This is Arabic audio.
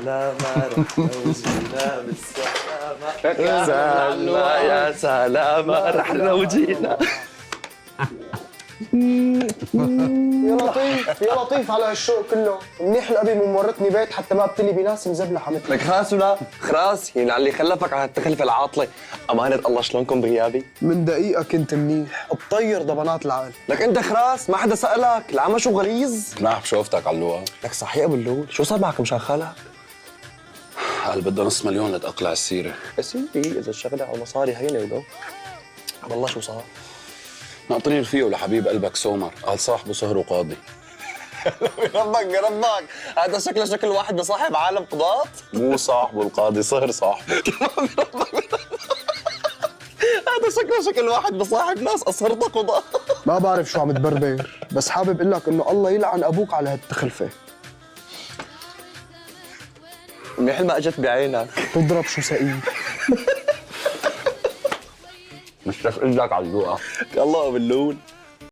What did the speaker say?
سلامة رحنا وجينا بالسلامة سلامة يا سلامة رحنا وجينا. يا لطيف يا لطيف على هالشوق كله، منيح الأبي مورطني بيت حتى ما بتلي بناس مزبلحة مثلك. لك خلاص ولا خلاص هي اللي خلفك على التخلفة العاطلة. أمانة الله شلونكم بغيابي؟ من دقيقة كنت منيح، بطير ضبنات العقل. لك أنت خلاص ما حدا سألك، العمى شو غليظ؟ مناح بشوفتك علوقة. لك صحيح يا أبو اللول، شو صار معك مشان خالك؟ قال بدها نص مليون لتقلع السيرة. يا سيدي إذا الشغلة على المصاري هينة ولو والله شو صار؟ ناطرين الفيو لحبيب قلبك سومر، قال صاحبه سهره قاضي. ربك ربك هذا شكله شكل واحد بصاحب عالم قضاة. مو صاحبه القاضي، صهر صاحبه. هذا شكله شكل واحد بصاحب ناس أصهرته قضاة. ما بعرف شو عم تبربر، بس حابب اقول لك انه الله يلعن ابوك على هالتخلفة. منيح ما اجت بعينك. تضرب شو سئيل. مش رح اقول لك علوقة. الله باللول